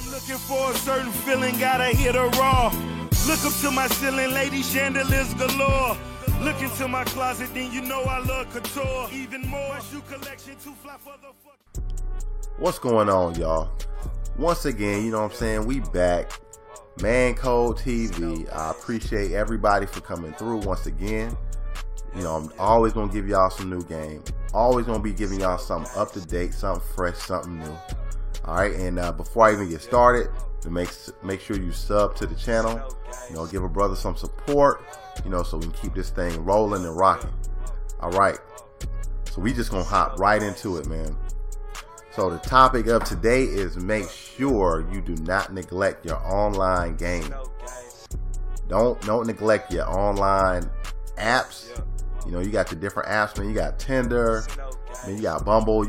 I'm looking for a certain feeling, gotta hit a raw. Look up to my ceiling, lady, chandeliers galore. Look into my closet, then you know I love couture. Even more, my shoe collection too fly for the fuck. What's going on, y'all? Once again, you know what I'm saying, we back. Man Code TV. I appreciate everybody for coming through once again. You know, I'm always gonna give y'all some new game. Always gonna be giving y'all something up to date, something fresh, something new. Alright, and before I even get started, make sure you sub to the channel. You know, give a brother some support, you know, so we can keep this thing rolling and rocking. Alright, so we just gonna hop right into it, man. So the topic of today is make sure you do not neglect your online game. Don't neglect your online apps. You know, you got the different apps, man. You got Tinder, man, you got Bumble,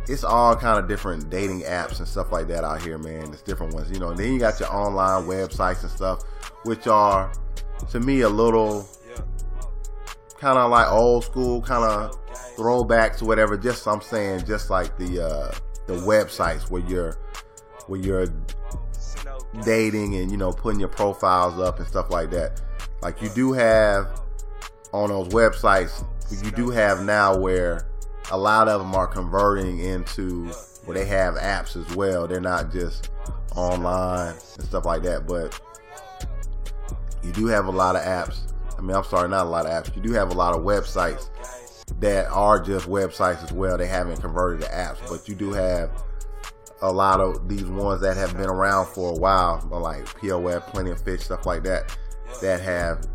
it's all kind of different dating apps and stuff like that out here, man. It's different ones, you know. And then you got your online websites and stuff, which are, to me, a little kind of like old school, kind of throwbacks or whatever. Just I'm saying, just like the websites where you're dating and, you know, putting your profiles up and stuff like that. Like you do have on those websites, you do have now where a lot of them are converting into where they have apps as well. They're not just online and stuff like that, but you do have a lot of apps. I mean, I'm sorry, not a lot of apps. You do have a lot of websites that are just websites as well. They haven't converted to apps, but you do have a lot of these ones that have been around for a while, like POF, Plenty of Fish, stuff like that, that have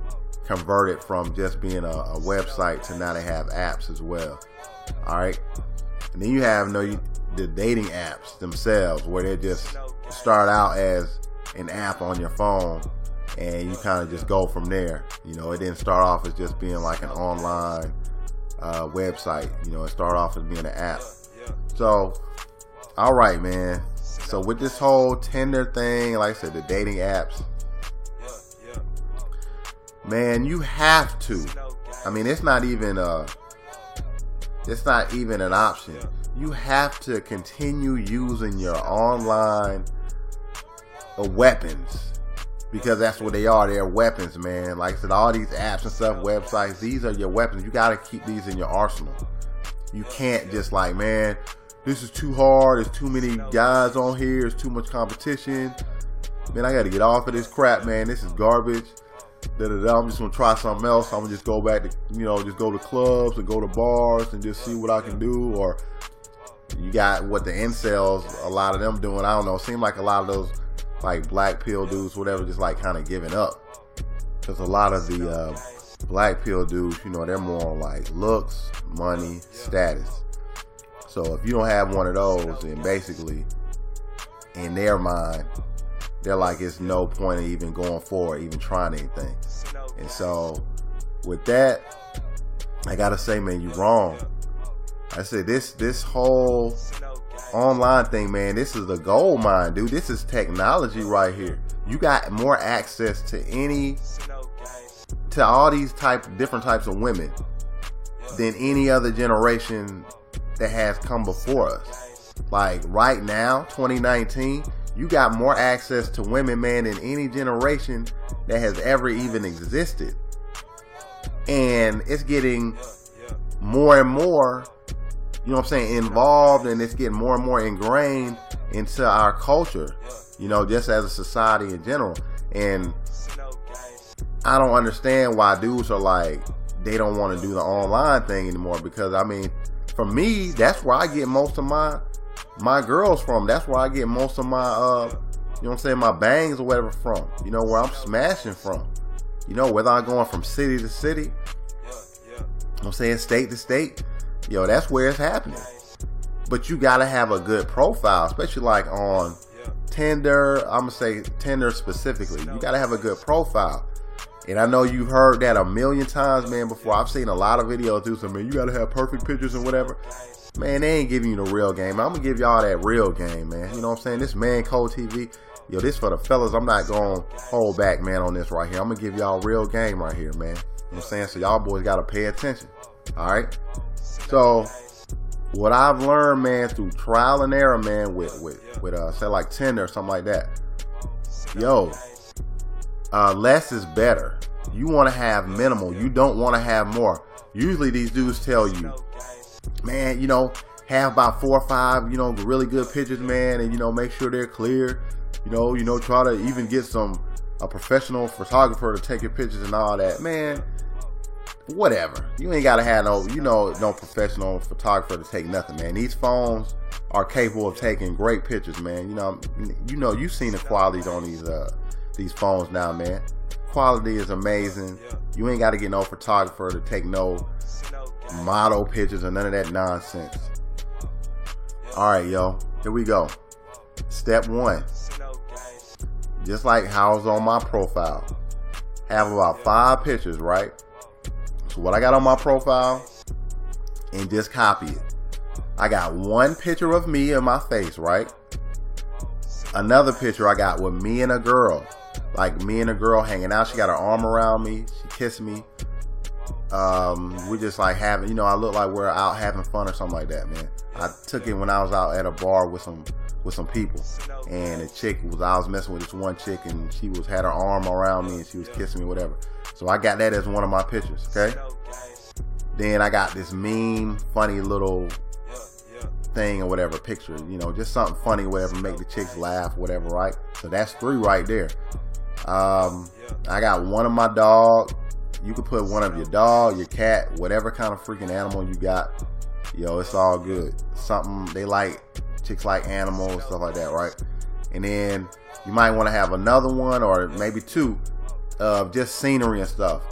converted from just being a website to now they have apps as well. All right, and then you have the dating apps themselves, where they just start out as an app on your phone, and you kind of just go from there. You know, it didn't start off as just being like an online website. You know, it started off as being an app. So, all right, man. So with this whole Tinder thing, like I said, the dating apps, man, you have to. I mean, it's not even an option. You have to continue using your online weapons, because that's what they are. They're weapons, man. Like I said, all these apps and stuff, websites, these are your weapons. You got to keep these in your arsenal. You can't just like, man, this is too hard. There's too many guys on here. There's too much competition. Man, I got to get off of this crap, man. This is garbage. I'm just gonna try something else. I'm gonna just go back to, you know, just go to clubs and go to bars and just see what I can do. Or you got what the incels, a lot of them doing. I don't know. It seems like a lot of those like black pill dudes, whatever, just like kind of giving up. Because a lot of the black pill dudes, you know, they're more on like looks, money, status. So if you don't have one of those, then basically in their mind, they're like, it's no point in even going forward, even trying anything. And so with that, I gotta say, man, you're wrong. I said this whole online thing, man, this is a gold mine, dude. This is technology right here. You got more access to all these different types of women than any other generation that has come before us. Like right now, 2019, you got more access to women, man, than any generation that has ever even existed. And it's getting more and more, you know what I'm saying, involved, and it's getting more and more ingrained into our culture, you know, just as a society in general. And I don't understand why dudes are like, they don't want to do the online thing anymore, because I mean, for me, that's where I get most of my girls from. That's where I get most of my, you know what I'm saying, my bangs or whatever from. You know, where I'm smashing from. You know, whether I'm going from city to city, you know what I'm saying, state to state, yo, that's where it's happening. But you got to have a good profile, especially like on Tinder. I'm going to say Tinder specifically. You got to have a good profile. And I know you've heard that a million times, man, before. I've seen a lot of videos too. So, man, you got to have perfect pictures and whatever. Man, they ain't giving you the real game. I'm going to give y'all that real game, man. You know what I'm saying? This Man Code TV, yo, this for the fellas. I'm not going to hold back, man, on this right here. I'm going to give y'all real game right here, man. You know what I'm saying? So y'all boys got to pay attention. All right? So what I've learned, man, through trial and error, man, with say like Tinder or something like that, yo, less is better. You want to have minimal. You don't want to have more. Usually these dudes tell you, man, you know, have about 4 or 5, you know, really good pictures, man, and, you know, make sure they're clear. You know, try to even get a professional photographer to take your pictures and all that, man. Whatever. You ain't gotta have no professional photographer to take nothing, man. These phones are capable of taking great pictures, man. You've seen the quality on these phones now, man. Quality is amazing. You ain't gotta get no photographer to take no model pictures or none of that nonsense. All right, yo, here we go. Step 1. Just like how it's on my profile, have about 5 pictures, right? So what I got on my profile, and just copy it. I got 1 picture of me and my face, right? Another picture I got with me and a girl. Like me and a girl hanging out. She got her arm around me. She kissed me. We just like having, you know, I look like we're out having fun or something like that, man. I took it when I was out at a bar with some people, and I was messing with this one chick, and she had her arm around me and she was kissing me, whatever. So I got that as one of my pictures, okay? Then I got this mean, funny little thing or whatever, picture, you know, just something funny, whatever, make the chicks laugh, whatever, right? So that's 3 right there. I got one of my dog. You could put one of your dog, your cat, whatever kind of freaking animal you got. Yo, it's all good. Something they like, chicks like animals, stuff like that, right? And then you might want to have another one or maybe 2 of just scenery and stuff.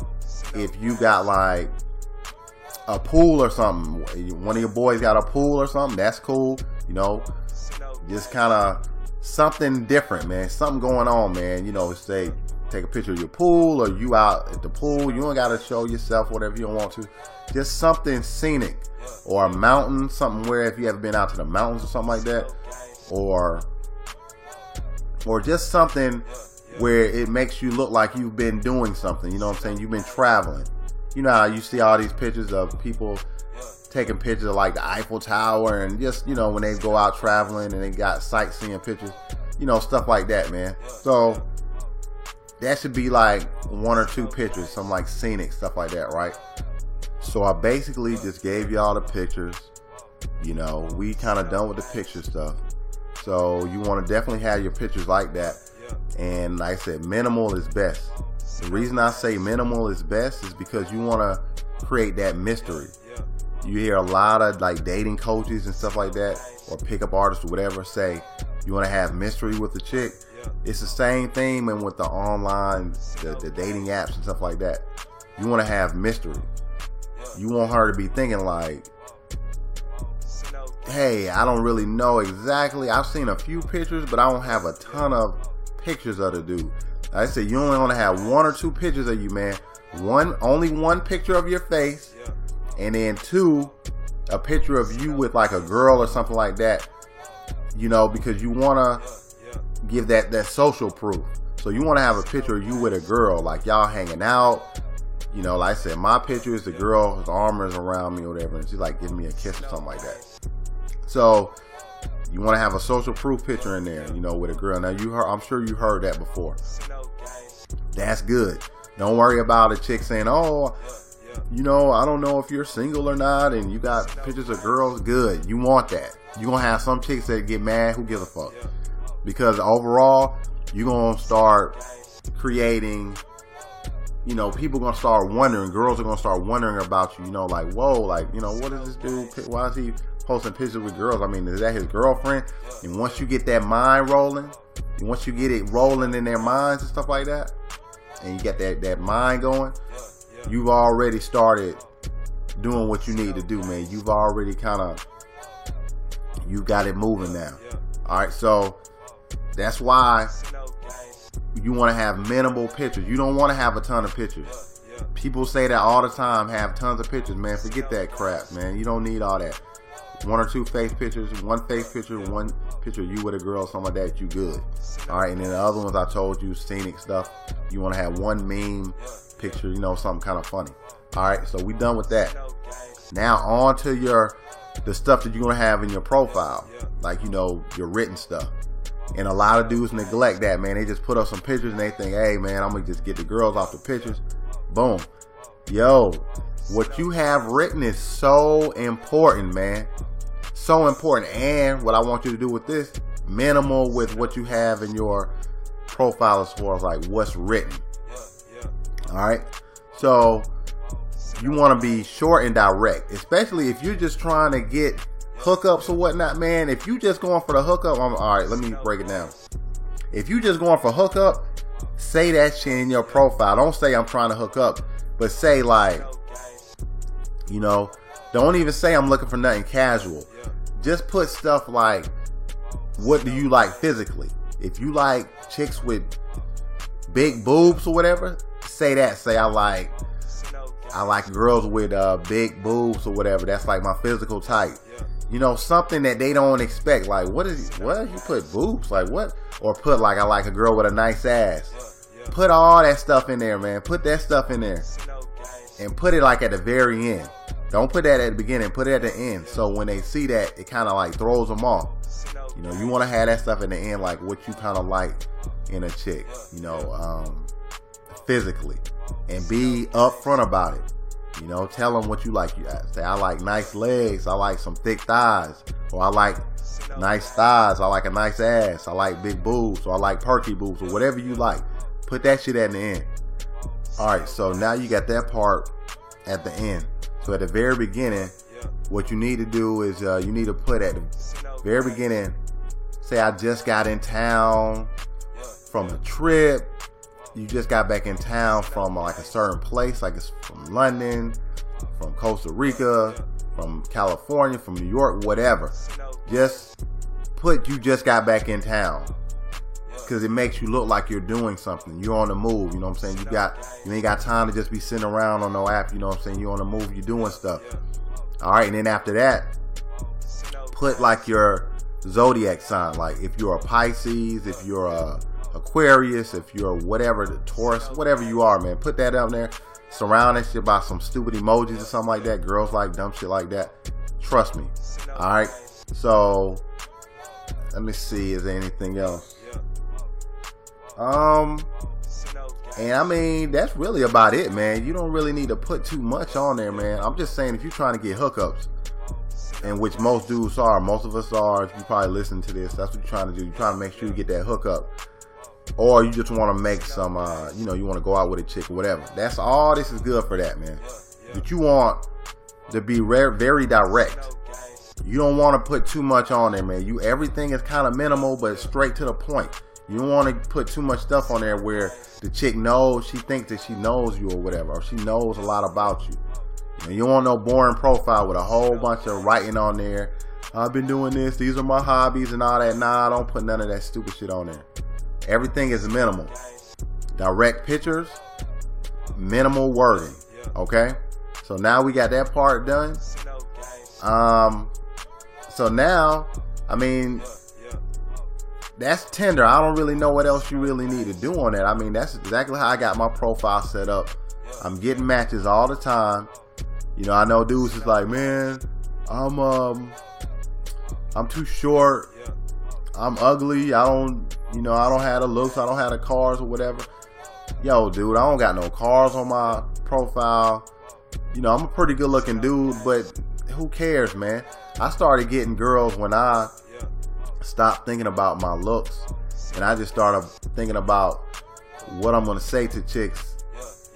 If you got like a pool or something, one of your boys got a pool or something, that's cool. You know, just kind of something different, man. Something going on, man. You know, say take a picture of your pool, or you out at the pool. You don't got to show yourself, whatever you don't want to. Just something scenic, or a mountain, something where if you ever been out to the mountains or something like that, or just something where it makes you look like you've been doing something. You know what I'm saying? You've been traveling. You know how you see all these pictures of people taking pictures of like the Eiffel Tower, and just, you know, when they go out traveling and they got sightseeing pictures, you know, stuff like that, man. So that should be like 1 or 2 pictures, some like scenic stuff like that, right? So I basically just gave y'all the pictures. You know, we kind of done with the picture stuff. So you want to definitely have your pictures like that. And like I said, minimal is best. The reason I say minimal is best is because you want to create that mystery. You hear a lot of like dating coaches and stuff like that, or pickup artists or whatever, say you want to have mystery with the chick. It's the same thing, man, with the online, the dating apps and stuff like that. You want to have mystery. You want her to be thinking like, hey, I don't really know exactly. I've seen a few pictures, but I don't have a ton of pictures of the dude. Like I said, you only want to have 1 or 2 pictures of you, man. Only 1 picture of your face, and then 2, a picture of you with like a girl or something like that. You know, because you want to give that social proof. So you want to have a picture of you with a girl, like y'all hanging out. You know, like I said, my picture is the girl, her arm is around me or whatever, and she's like giving me a kiss or something like that. So you want to have a social proof picture in there, you know, with a girl. Now I'm sure you heard that before. That's good. Don't worry about a chick saying, oh, you know, I don't know if you're single or not, and you got pictures of girls. Good. You want that. You're going to have some chicks that get mad. Who gives a fuck? Because overall, you're going to start creating, you know, people going to start wondering. Girls are going to start wondering about you. You know, like, whoa, like, you know, what is this dude? Why is he posting pictures with girls? I mean, is that his girlfriend? And once you get that mind rolling, and once you get it rolling in their minds and stuff like that, and you get that mind going, you've already started doing what you need to do, man. You've already you got it moving now. All right, so that's why you want to have minimal pictures. You don't want to have a ton of pictures. People say that all the time, have tons of pictures, man. Forget that crap, man. You don't need all that. 1 or 2 face pictures, 1 face picture, 1 picture of you with a girl, something like that, you good. All right, and then the other ones I told you, scenic stuff. You want to have 1 meme picture, you know, something kind of funny. All right, so we done with that. Now on to your the stuff that you're gonna have in your profile, like, you know, your written stuff. And a lot of dudes neglect that, man. They just put up some pictures and they think, hey man, I'm gonna just get the girls off the pictures. Boom. Yo, what you have written is so important, man. So important. And what I want you to do with this, minimal with what you have in your profile as far as like what's written. Alright. So you want to be short and direct, especially if you're just trying to get hookups or whatnot, man. If you just going for the hookup, alright, let me break it down. If you just going for hookup, say that shit in your profile. Don't say I'm trying to hook up, but say like, you know, don't even say I'm looking for nothing casual. Just put stuff like, what do you like physically? If you like chicks with big boobs or whatever, say that. Say I like girls with big boobs or whatever. That's like my physical type. You know, something that they don't expect. Like, what you put boobs? Like what? Or put like, I like a girl with a nice ass. Put all that stuff in there, man. Put that stuff in there. And put it like at the very end. Don't put that at the beginning. Put it at the end. So when they see that, it kind of like throws them off. You know, you want to have that stuff in the end, like what you kind of like in a chick, you know, physically. And be upfront about it. You know, tell them what you like. You say, I like nice legs. I like some thick thighs. Or I like nice thighs. I like a nice ass. I like big boobs. Or I like perky boobs. Or whatever you like. Put that shit at the end. Alright, so now you got that part at the end. So at the very beginning, what you need to do is you need to put at the very beginning, say I just got in town from a trip. You just got back in town from like a certain place, like it's from London, from Costa Rica, from California, from New York, whatever. Just put you just got back in town, because it makes you look like you're doing something. You're on the move, you know what I'm saying? You ain't got time to just be sitting around on no app, you know what I'm saying? You're on the move, you're doing stuff. Alright, and then after that, put like your zodiac sign. Like if you're a Pisces, if you're a Aquarius, if you're whatever, the Taurus, whatever you are, man, put that out there. Surround that shit by some stupid emojis or something like that. Girls like dumb shit like that. Trust me. Alright, so let me see, is there anything else? And I mean, that's really about it, man. You don't really need to put too much on there, man. I'm just saying, if you're trying to get hookups, and which most dudes are, most of us are, if you probably listen to this, that's what you're trying to do. You're trying to make sure you get that hookup. Or you just want to make some, you know, you want to go out with a chick or whatever. That's all this is good for that, man. But you want to be very direct. You don't want to put too much on there, man. Everything is kind of minimal, but straight to the point. You don't want to put too much stuff on there where the chick knows, she thinks that she knows you or whatever, or she knows a lot about you. You don't want no boring profile with a whole bunch of writing on there. I've been doing this, these are my hobbies and all that. Nah, don't put none of that stupid shit on there. Everything is minimal. Direct pictures, minimal wording. Okay? So now we got that part done. So now, I mean, that's Tinder. I don't really know what else you really need to do on that. I mean, that's exactly how I got my profile set up. I'm getting matches all the time. You know, I know dudes is like, man, I'm too short. I'm ugly. I don't have the looks. I don't have the cars or whatever. Yo, dude, I don't got no cars on my profile. You know, I'm a pretty good looking dude, but who cares, man? I started getting girls when I stopped thinking about my looks, and I just started thinking about what I'm going to say to chicks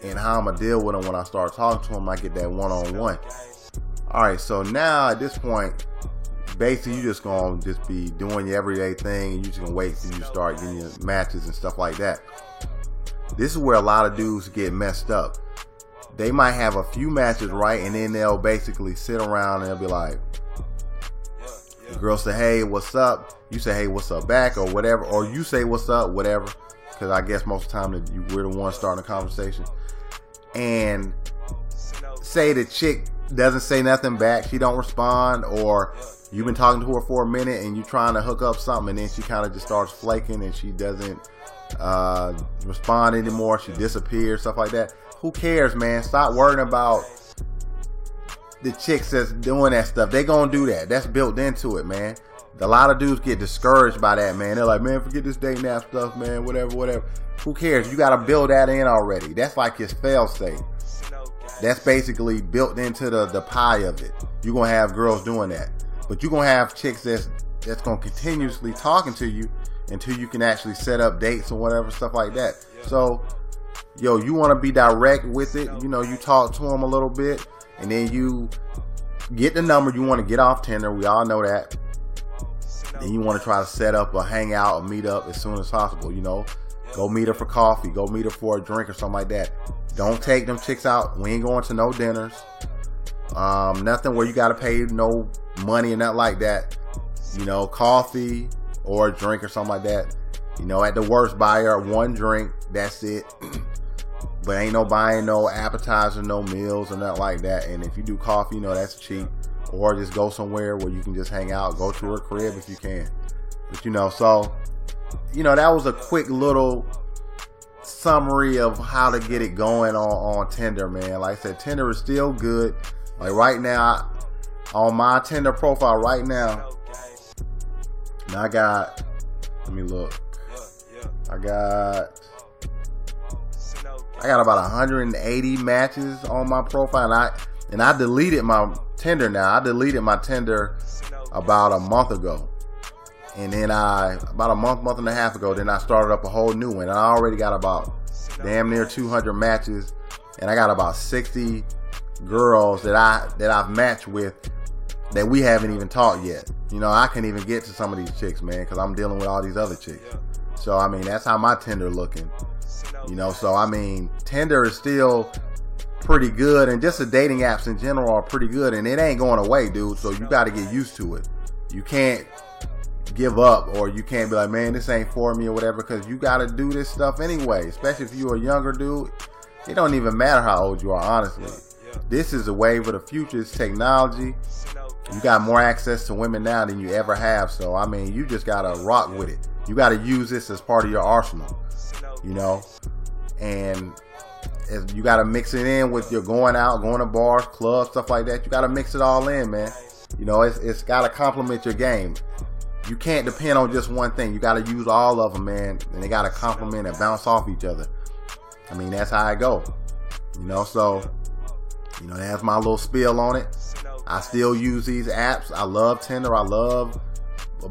and how I'm going to deal with them when I start talking to them. I get that one-on-one. Alright, so now at this point, basically you just going to just be doing your everyday thing, and you just going to wait till you start getting your matches and stuff like that. This is where a lot of dudes get messed up. They might have a few matches, right, and then they'll basically sit around and they'll be like, the girl say, hey, what's up? You say, hey, what's up back, or whatever. Or you say, what's up, whatever. Because I guess most of the time that we're the ones starting a conversation. And say the chick doesn't say nothing back. She don't respond. Or you've been talking to her for a minute and you're trying to hook up something, and then she kind of just starts flaking and she doesn't respond anymore. She disappears, stuff like that. Who cares, man? Stop worrying about the chicks that's doing that stuff. They gonna do that. That's built into it, man. A lot of dudes get discouraged by that, man. They're like, man, forget this dating app stuff, man. Whatever. Who cares? You gotta build that in already. That's like his fail-safe. That's basically built into the pie of it. You're gonna have girls doing that, but you're gonna have chicks that's gonna continuously talking to you until you can actually set up dates or whatever, stuff like that. So, yo, you want to be direct with it. You know, you talk to them a little bit, and then you get the number. You want to get off Tinder. We all know that. And you want to try to set up a hangout, a meet up as soon as possible. You know, go meet her for coffee, go meet her for a drink or something like that. Don't take them chicks out. We ain't going to no dinners. Nothing where you got to pay no money and nothing like that. You know, coffee or a drink or something like that. You know, at the worst, buy her one drink. That's it. But ain't no buying no appetizer, no meals or nothing like that. And if you do coffee, you know, that's cheap. Or just go somewhere where you can just hang out. Go to her crib if you can. But, you know, so, you know, that was a quick little summary of how to get it going on Tinder, man. Like I said, Tinder is still good. Like right now, on my Tinder profile right now, and I got, let me look. I got about 180 matches on my profile, and I deleted my Tinder now. I deleted my Tinder about a month ago. And then about a month and a half ago, then I started up a whole new one. And I already got about damn near 200 matches. And I got about 60 girls that I've matched with that we haven't even talked yet. You know, I can't even get to some of these chicks, man, because I'm dealing with all these other chicks. So, I mean, that's how my Tinder looking. You know, so, I mean, Tinder is still pretty good. And just the dating apps in general are pretty good. And it ain't going away, dude. So, you got to get used to it. You can't give up, or you can't be like, man, this ain't for me or whatever, because you got to do this stuff anyway. Especially if you're a younger dude. It don't even matter how old you are, honestly. This is a wave of the future. It's technology. You got more access to women now than you ever have. So, I mean, you just got to rock with it. You got to use this as part of your arsenal, you know, and you got to mix it in with your going out, going to bars, clubs, stuff like that. You got to mix it all in, man. You know, it's got to complement your game. You can't depend on just one thing. You got to use all of them, man, and they got to complement and bounce off each other. I mean, that's how I go, you know, so, you know, that's my little spiel on it. I still use these apps. I love Tinder. I love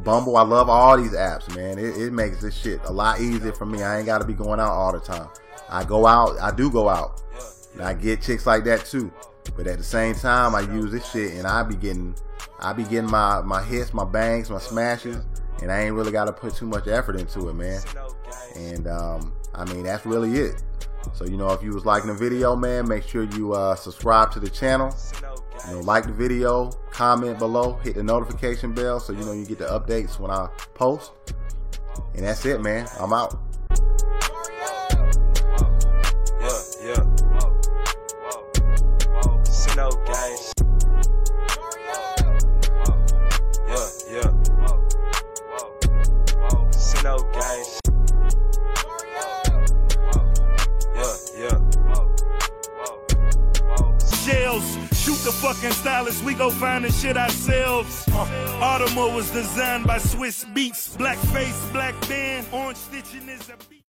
Bumble. I love all these apps, man. It makes this shit a lot easier for me. I ain't got to be going out all the time. I go out. I do go out. And I get chicks like that too. But at the same time, I use this shit, and I be getting my hits, my bangs, my smashes, and I ain't really got to put too much effort into it, man. And I mean, that's really it. So, you know, if you was liking the video, man, make sure you subscribe to the channel. You know, like the video, comment below, hit the notification bell so you know you get the updates when I post. And that's it, man. I'm out. Shoot the fucking stylist, we go find the shit ourselves. Audemars was designed by Swiss Beats. Black face, black band, orange stitching is a